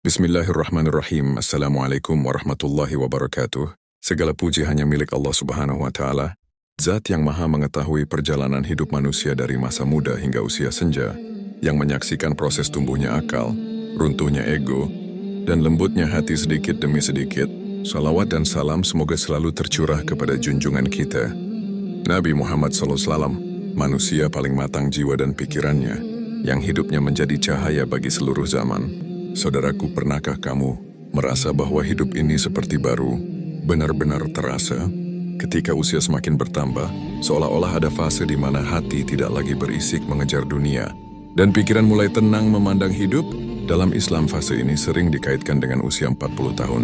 Bismillahirrahmanirrahim. Assalamualaikum warahmatullahi wabarakatuh. Segala puji hanya milik Allah Subhanahu wa Ta'ala, Zat yang maha mengetahui perjalanan hidup manusia dari masa muda hingga usia senja, yang menyaksikan proses tumbuhnya akal, runtuhnya ego, dan lembutnya hati sedikit demi sedikit. Salawat dan salam semoga selalu tercurah kepada junjungan kita, Nabi Muhammad SAW, manusia paling matang jiwa dan pikirannya, yang hidupnya menjadi cahaya bagi seluruh zaman. Saudaraku, pernahkah kamu merasa bahwa hidup ini seperti baru, benar-benar terasa? Ketika usia semakin bertambah, seolah-olah ada fase di mana hati tidak lagi berisik mengejar dunia, dan pikiran mulai tenang memandang hidup. Dalam Islam, fase ini sering dikaitkan dengan usia 40 tahun,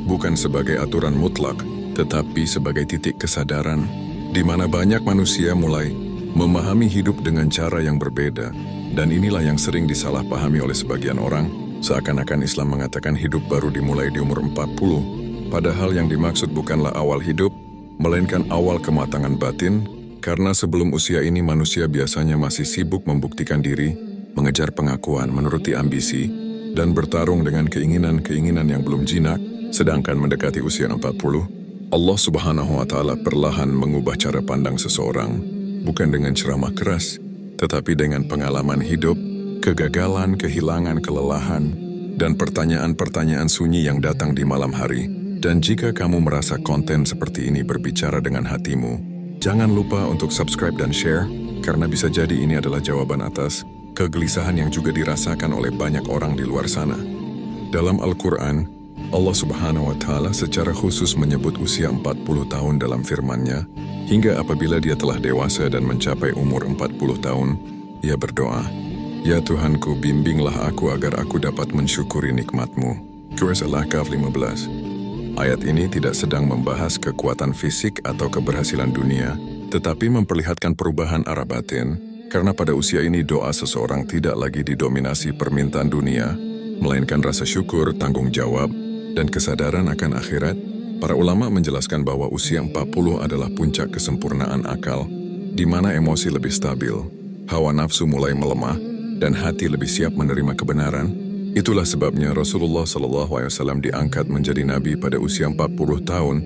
bukan sebagai aturan mutlak, tetapi sebagai titik kesadaran, di mana banyak manusia mulai memahami hidup dengan cara yang berbeda. Dan inilah yang sering disalahpahami oleh sebagian orang, seakan-akan Islam mengatakan hidup baru dimulai di umur 40, padahal yang dimaksud bukanlah awal hidup, melainkan awal kematangan batin, karena sebelum usia ini manusia biasanya masih sibuk membuktikan diri, mengejar pengakuan, menuruti ambisi, dan bertarung dengan keinginan-keinginan yang belum jinak. Sedangkan mendekati usia 40, Allah Subhanahu wa Ta'ala perlahan mengubah cara pandang seseorang, bukan dengan ceramah keras, tetapi dengan pengalaman hidup, kegagalan, kehilangan, kelelahan, dan pertanyaan-pertanyaan sunyi yang datang di malam hari. Dan jika kamu merasa konten seperti ini berbicara dengan hatimu, jangan lupa untuk subscribe dan share, karena bisa jadi ini adalah jawaban atas kegelisahan yang juga dirasakan oleh banyak orang di luar sana. Dalam Al-Quran, Allah Subhanahu wa Ta'ala secara khusus menyebut usia 40 tahun dalam firman-Nya, hingga apabila dia telah dewasa dan mencapai umur 40 tahun, ia berdoa, "Ya Tuhanku, bimbinglah aku agar aku dapat mensyukuri nikmat-Mu." Surah Al-Ahqaf 15. Ayat ini tidak sedang membahas kekuatan fisik atau keberhasilan dunia, tetapi memperlihatkan perubahan arah batin, karena pada usia ini doa seseorang tidak lagi didominasi permintaan dunia, melainkan rasa syukur, tanggung jawab, dan kesadaran akan akhirat. Para ulama menjelaskan bahwa usia 40 adalah puncak kesempurnaan akal, di mana emosi lebih stabil, hawa nafsu mulai melemah, dan hati lebih siap menerima kebenaran. Itulah sebabnya Rasulullah SAW diangkat menjadi nabi pada usia 40 tahun,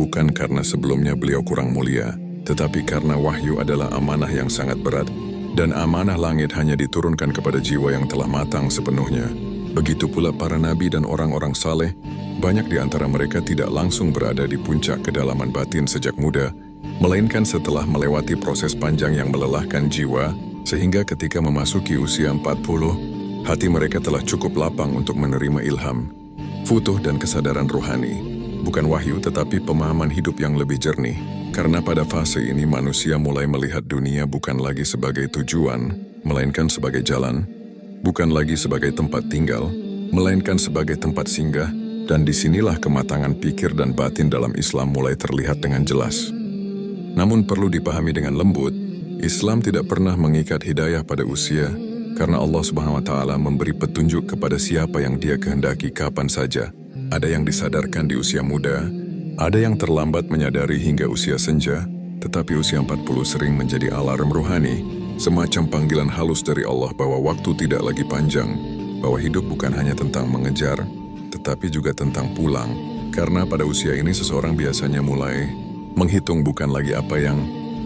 bukan karena sebelumnya beliau kurang mulia, tetapi karena wahyu adalah amanah yang sangat berat, dan amanah langit hanya diturunkan kepada jiwa yang telah matang sepenuhnya. Begitu pula para nabi dan orang-orang saleh, banyak di antara mereka tidak langsung berada di puncak kedalaman batin sejak muda, melainkan setelah melewati proses panjang yang melelahkan jiwa, sehingga ketika memasuki usia 40, hati mereka telah cukup lapang untuk menerima ilham, futuh dan kesadaran ruhani. Bukan wahyu tetapi pemahaman hidup yang lebih jernih. Karena pada fase ini manusia mulai melihat dunia bukan lagi sebagai tujuan, melainkan sebagai jalan. Bukan lagi sebagai tempat tinggal, melainkan sebagai tempat singgah. Dan disinilah kematangan pikir dan batin dalam Islam mulai terlihat dengan jelas. Namun perlu dipahami dengan lembut, Islam tidak pernah mengikat hidayah pada usia, karena Allah Subhanahu wa Ta'ala memberi petunjuk kepada siapa yang Dia kehendaki kapan saja. Ada yang disadarkan di usia muda, ada yang terlambat menyadari hingga usia senja, tetapi usia 40 sering menjadi alarm ruhani, semacam panggilan halus dari Allah bahwa waktu tidak lagi panjang, bahwa hidup bukan hanya tentang mengejar, tetapi juga tentang pulang. Karena pada usia ini seseorang biasanya mulai menghitung bukan lagi apa yang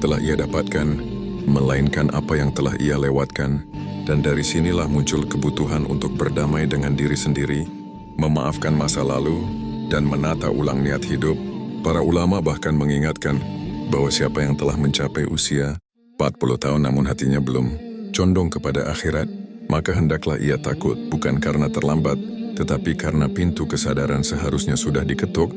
telah ia dapatkan, melainkan apa yang telah ia lewatkan. Dan dari sinilah muncul kebutuhan untuk berdamai dengan diri sendiri, memaafkan masa lalu, dan menata ulang niat hidup. Para ulama bahkan mengingatkan bahwa siapa yang telah mencapai usia 40 tahun namun hatinya belum condong kepada akhirat, maka hendaklah ia takut, bukan karena terlambat, tetapi karena pintu kesadaran seharusnya sudah diketuk.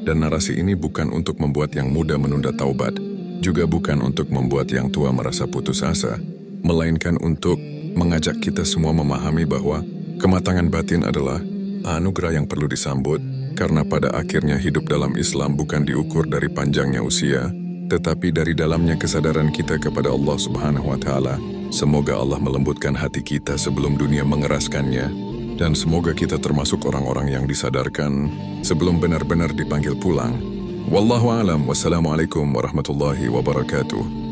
Dan narasi ini bukan untuk membuat yang muda menunda taubat, juga bukan untuk membuat yang tua merasa putus asa, melainkan untuk mengajak kita semua memahami bahwa kematangan batin adalah anugerah yang perlu disambut, karena pada akhirnya hidup dalam Islam bukan diukur dari panjangnya usia, tetapi dari dalamnya kesadaran kita kepada Allah Subhanahu wa Ta'ala. Semoga Allah melembutkan hati kita sebelum dunia mengeraskannya, dan semoga kita termasuk orang-orang yang disadarkan sebelum benar-benar dipanggil pulang. Wallahu a'lam. Wassalamualaikum warahmatullahi wabarakatuh.